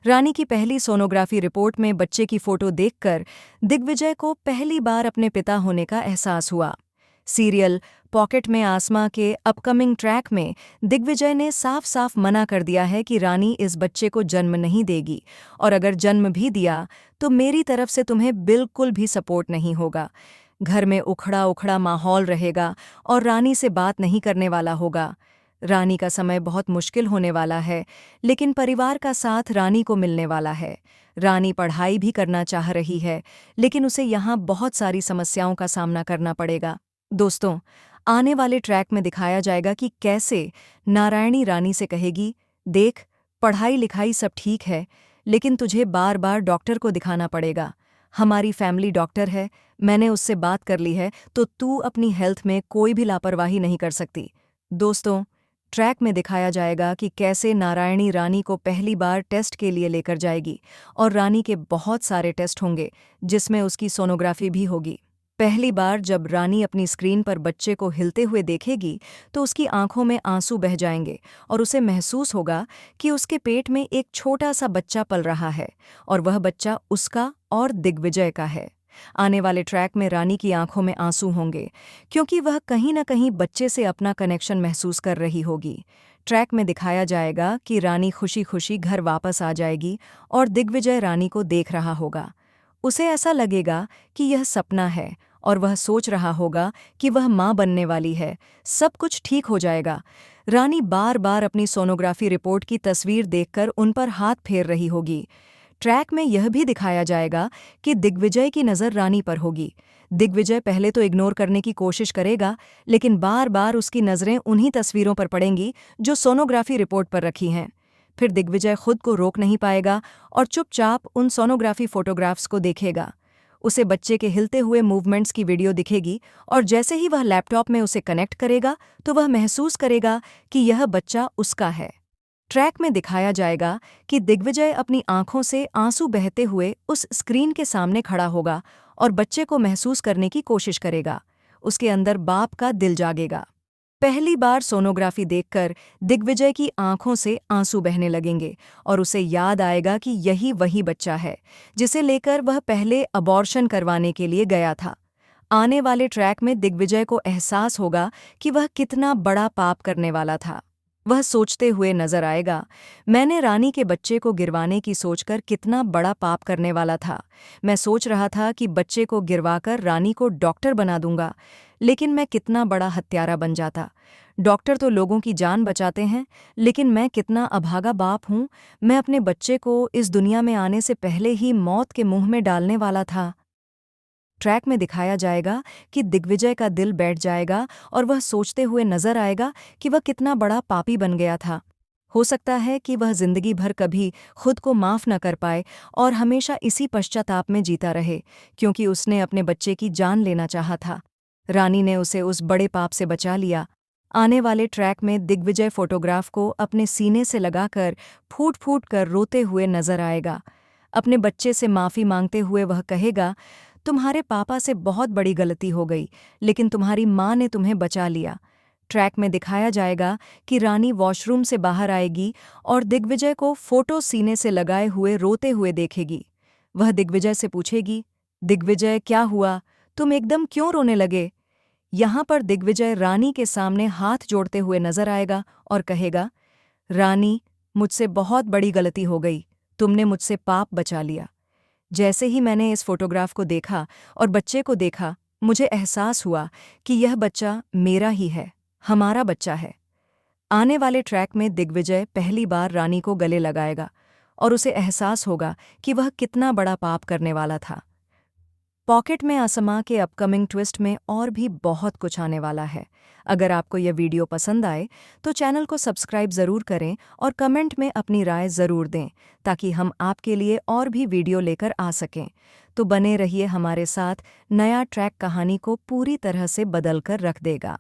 रानी की पहली sonography report में बच्चे की फोटो देखकर दिग्विजय को पहली बार अपने पिता होने का एहसास हुआ। सीरियल पॉकेट में आसमां के अपकमिंग ट्रैक में दिग्विजय ने साफ साफ मना कर दिया है कि रानी इस बच्चे को जन्म नहीं देगी, और अगर जन्म भी दिया तो मेरी तरफ से तुम्हें बिल्कुल भी सपोर्ट नहीं होगा। घर में उखड़ा उखड़ा माहौल रहेगा और रानी से बात नहीं करने वाला होगा। रानी का समय बहुत मुश्किल होने वाला है, लेकिन परिवार का साथ रानी को मिलने वाला है। रानी पढ़ाई भी करना चाह रही है, लेकिन उसे यहाँ बहुत सारी समस्याओं का सामना करना पड़ेगा। दोस्तों, आने वाले ट्रैक में दिखाया जाएगा कि कैसे नारायणी रानी से कहेगी, देख, पढ़ाई लिखाई सब ठीक है, लेकिन तुझे बार बार डॉक्टर को दिखाना पड़ेगा। हमारी फैमिली डॉक्टर है, मैंने उससे बात कर ली है, तो तू अपनी हेल्थ में कोई भी लापरवाही नहीं कर सकती। दोस्तों, ट्रैक में दिखाया जाएगा कि कैसे नारायणी रानी को पहली बार टेस्ट के लिए लेकर जाएगी, और रानी के बहुत सारे टेस्ट होंगे जिसमें उसकी सोनोग्राफी भी होगी। पहली बार जब रानी अपनी स्क्रीन पर बच्चे को हिलते हुए देखेगी तो उसकी आंखों में आंसू बह जाएंगे और उसे महसूस होगा कि उसके पेट में एक छोटा सा बच्चा पल रहा है, और वह बच्चा उसका और दिग्विजय का है। आने वाले ट्रैक में रानी की आंखों में आंसू होंगे, क्योंकि वह कहीं न कहीं बच्चे से अपना कनेक्शन महसूस कर रही होगी। ट्रैक में दिखाया जाएगा कि रानी खुशी खुशी घर वापस आ जाएगी और दिग्विजय रानी को देख रहा होगा। उसे ऐसा लगेगा कि यह सपना है, और वह सोच रहा होगा कि वह माँ बनने वाली है, सब कुछ ठीक हो जाएगा। रानी बार बार अपनी सोनोग्राफी रिपोर्ट की तस्वीर देखकर उन पर हाथ फेर रही होगी। ट्रैक में यह भी दिखाया जाएगा कि दिग्विजय की नज़र रानी पर होगी। दिग्विजय पहले तो इग्नोर करने की कोशिश करेगा, लेकिन बार बार उसकी नज़रें उन्हीं तस्वीरों पर पड़ेंगी जो सोनोग्राफी रिपोर्ट पर रखी हैं। फिर दिग्विजय खुद को रोक नहीं पाएगा और चुपचाप उन सोनोग्राफी फोटोग्राफ्स को देखेगा। उसे बच्चे के हिलते हुए मूवमेंट्स की वीडियो दिखेगी, और जैसे ही वह लैपटॉप में उसे कनेक्ट करेगा तो वह महसूस करेगा कि यह बच्चा उसका है। ट्रैक में दिखाया जाएगा कि दिग्विजय अपनी आंखों से आंसू बहते हुए उस स्क्रीन के सामने खड़ा होगा और बच्चे को महसूस करने की कोशिश करेगा। उसके अंदर बाप का दिल जागेगा। पहली बार सोनोग्राफी देखकर दिग्विजय की आंखों से आंसू बहने लगेंगे और उसे याद आएगा कि यही वही बच्चा है जिसे लेकर वह पहले अबॉर्शन करवाने के लिए गया था। आने वाले ट्रैक में दिग्विजय को एहसास होगा कि वह कितना बड़ा पाप करने वाला था। वह सोचते हुए नजर आएगा, मैंने रानी के बच्चे को गिरवाने की सोचकर कितना बड़ा पाप करने वाला था। मैं सोच रहा था कि बच्चे को गिरवाकर रानी को डॉक्टर बना दूंगा, लेकिन मैं कितना बड़ा हत्यारा बन जाता। डॉक्टर तो लोगों की जान बचाते हैं, लेकिन मैं कितना अभागा बाप हूँ। मैं अपने बच्चे को इस दुनिया में आने से पहले ही मौत के मुंह में डालने वाला था। ट्रैक में दिखाया जाएगा कि दिग्विजय का दिल बैठ जाएगा और वह सोचते हुए नजर आएगा कि वह कितना बड़ा पापी बन गया था। हो सकता है कि वह जिंदगी भर कभी खुद को माफ न कर पाए और हमेशा इसी पश्चाताप में जीता रहे, क्योंकि उसने अपने बच्चे की जान लेना चाहा था। रानी ने उसे उस बड़े पाप से बचा लिया। आने वाले ट्रैक में दिग्विजय फोटोग्राफ को अपने सीने से लगाकर फूट फूट कर रोते हुए नजर आएगा। अपने बच्चे से माफी मांगते हुए वह कहेगा, तुम्हारे पापा से बहुत बड़ी गलती हो गई, लेकिन तुम्हारी माँ ने तुम्हें बचा लिया। ट्रैक में दिखाया जाएगा कि रानी वॉशरूम से बाहर आएगी और दिग्विजय को फोटो सीने से लगाए हुए रोते हुए देखेगी। वह दिग्विजय से पूछेगी, दिग्विजय क्या हुआ, तुम एकदम क्यों रोने लगे? यहाँ पर दिग्विजय रानी के सामने हाथ जोड़ते हुए नजर आएगा और कहेगा, रानी, मुझसे बहुत बड़ी गलती हो गई, तुमने मुझसे पाप बचा लिया। जैसे ही मैंने इस फोटोग्राफ को देखा और बच्चे को देखा, मुझे एहसास हुआ कि यह बच्चा मेरा ही है, हमारा बच्चा है। आने वाले ट्रैक में दिग्विजय पहली बार रानी को गले लगाएगा और उसे एहसास होगा कि वह कितना बड़ा पाप करने वाला था। पॉकेट में आसमां के अपकमिंग ट्विस्ट में और भी बहुत कुछ आने वाला है। अगर आपको यह वीडियो पसंद आए तो चैनल को सब्सक्राइब ज़रूर करें और कमेंट में अपनी राय ज़रूर दें, ताकि हम आपके लिए और भी वीडियो लेकर आ सकें। तो बने रहिए हमारे साथ, नया ट्रैक कहानी को पूरी तरह से बदल कर रख देगा।